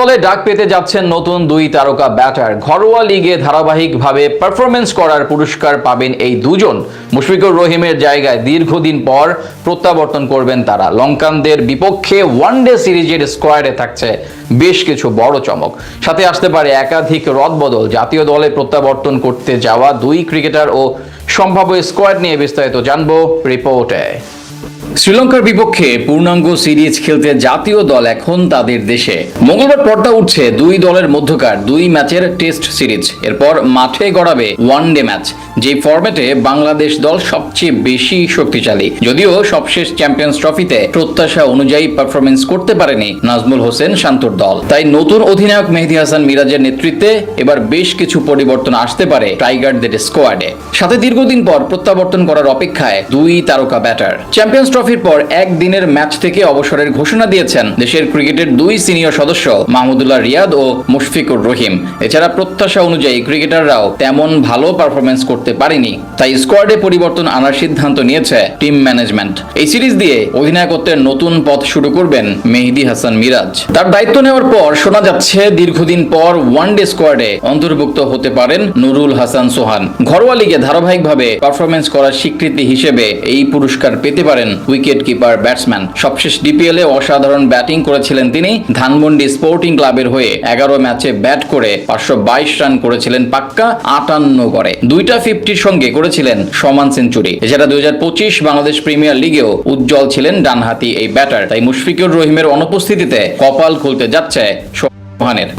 দলে ডাক পেতে যাচ্ছেন নতুন দুই তারকা ব্যাটার। ঘরোয়া লিগে ধারাবাহিকভাবে পারফরমেন্স করার পুরস্কার পাবেন এই দুজন। মুশফিকুর রহিমের জায়গায় দীর্ঘদিন পর প্রত্যাবর্তন করবেন তারা। লঙ্কানদের বিপক্ষে ওয়ানডে সিরিজের স্কোয়াডে থাকছে বেশ কিছু বড় চমক, সাথে আসতে পারে একাধিক রদবদল। জাতীয় দলে প্রত্যাবর্তন করতে যাওয়া দুই ক্রিকেটার ও সম্ভাব্য স্কোয়াড নিয়ে বিস্তারিত জানবো রিপোর্টে। শ্রীলঙ্কার বিপক্ষে পূর্ণাঙ্গ সিরিজ খেলতে জাতীয় দল এখন তাদের দেশে। মঙ্গলবার পর্দা উঠছে দুই দলের মধ্যকার দুই ম্যাচের টেস্ট সিরিজ। এরপর মাঠে গড়াবে ওয়ানডে ম্যাচ, যে ফরম্যাটে বাংলাদেশ দল সবচেয়ে বেশি শক্তিশালী। যদিও সবশেষ চ্যাম্পিয়ন্স ট্রফিতে প্রত্যাশা অনুযায়ী পারফরমেন্স করতে পারেনি নাজমুল হোসেন শান্তর দল। তাই নতুন অধিনায়ক মেহেদী হাসান মিরাজের নেতৃত্বে এবার বেশ কিছু পরিবর্তন আসতে পারে টাইগারদের স্কোয়াডে। সাথে দীর্ঘদিন পর প্রত্যাবর্তন করার অপেক্ষায় দুই তারকা ব্যাটার। চ্যাম্পিয়ন্স ট্রফির পর একদিনের ম্যাচ থেকে অবসরের ঘোষণা দিয়েছেন দেশের ক্রিকেটের দুই সিনিয়র সদস্য মাহমুদুল্লাহ রিয়াদ ও মুশফিকুর রহিম। এছাড়া প্রত্যাশা অনুযায়ী ক্রিকেটাররাও তেমন ভালো পারফরমেন্স করতে পারেনি, তাই স্কোয়াডে পরিবর্তন আনার সিদ্ধান্ত নিয়েছে টিম ম্যানেজমেন্ট। এই সিরিজ দিয়ে অধিনায়কত্বের নতুন পথ শুরু করবেন মেহেদী হাসান মিরাজ। তার দায়িত্ব নেওয়ার পর শোনা যাচ্ছে দীর্ঘদিন পর ওয়ানডে স্কোয়াডে অন্তর্ভুক্ত হতে পারেন নুরুল হাসান সোহান। ঘরোয়া লিগে ধারাবাহিকভাবে পারফরমেন্স করার স্বীকৃতি হিসেবে এই পুরস্কার পেতে পারেন উইকেট কিপার ব্যাটসম্যান। সবশেষ ডিপিএল এ অসাধারণ ব্যাটিং করেছিলেন তিনি। ধানমন্ডি স্পোর্টিং ক্লাবের হয়ে 11 ম্যাচে ব্যাট করে 522 রান করেছিলেন পাক্কা, 58 গড়ে। দুইটা 50-র সঙ্গে করেছিলেন সমান সেঞ্চুরি। এছাড়া 2025 বাংলাদেশ প্রিমিয়ার লিগেও উজ্জ্বল ছিলেন ডানহাতি এই ব্যাটার। তাই মুশফিকুর রহিমের অনুপস্থিতিতে কপাল খুলতে যাচ্ছে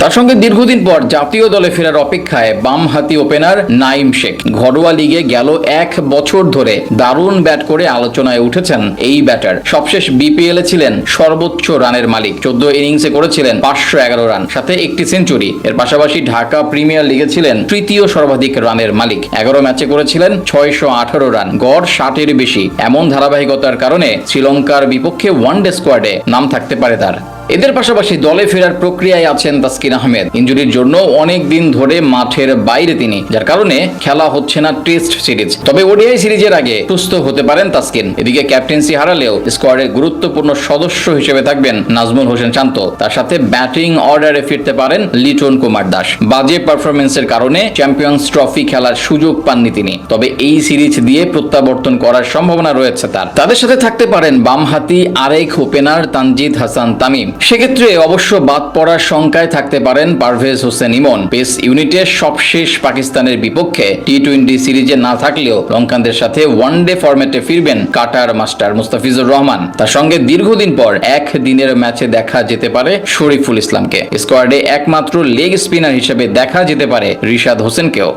তার সঙ্গে দীর্ঘদিন পর জাতীয় দলে ফেরার অপেক্ষায় বামহাতি ওপেনার নাইম শেখ। ঘরোয়া লিগে গেল 1 বছর ধরে দারুণ ব্যাট করে আলোচনায় উঠেছেন এই ব্যাটার। সবশেষ বিপিএল এ ছিলেন সর্বোচ্চ রানের মালিক। 14 ইনিংসে করেছিলেন 511 রান, সাথে একটি সেঞ্চুরি। এর পাশাপাশি ঢাকা প্রিমিয়ার লিগে ছিলেন তৃতীয় সর্বাধিক রানের মালিক। 11 ম্যাচে করেছিলেন 618 রান, গড় 60-এর বেশি। এমন ধারাবাহিকতার কারণে শ্রীলঙ্কার বিপক্ষে ওয়ানডে স্কোয়াডে নাম থাকতে পারে তার। এদের পাশাপাশি দলে ফেরার প্রক্রিয়ায় আছেন তাসকিন আহমেদ। ইনজুরির জন্য অনেক দিন ধরে মাঠের বাইরে তিনি, যার কারণে খেলা হচ্ছে না টেস্ট সিরিজ। তবে ওডিআই সিরিজের আগে সুস্থ হতে পারেন তাসকিন। এদিকে ক্যাপ্টেন্সি হারালেও স্কোয়াডের গুরুত্বপূর্ণ সদস্য হিসেবে থাকবেন নাজমুল হোসেন শান্ত। তার সাথে ব্যাটিং অর্ডারে ফিরতে পারেন লিটন কুমার দাস। বাজে পারফরমেন্সের কারণে চ্যাম্পিয়ন্স ট্রফি খেলার সুযোগ পাননি তিনি। তবে এই সিরিজ দিয়ে প্রত্যাবর্তন করার সম্ভাবনা রয়েছে তার। তাদের সাথে থাকতে পারেন বামহাতি আরেক ওপেনার তানজিদ হাসান তামিম। সেক্ষেত্রে অবশ্য বাদ পড়ার শঙ্কায় থাকতে পারেন পারভেজ হোসেন ইমন। পেস ইউনিটে সবশেষ পাকিস্তানের বিপক্ষে টি-20 সিরিজে না থাকলেও লঙ্কানদের সাথে ওয়ানডে ফরম্যাটে ফিরবেন কাটার মাস্টার মুস্তাফিজুর রহমান। তার সঙ্গে দীর্ঘদিন পর একদিনের ম্যাচে দেখা যেতে পারে শরীফুল ইসলামকে। স্কোয়াডে একমাত্র লেগ স্পিনার হিসেবে দেখা যেতে পারে রিশাদ হোসেনকেও।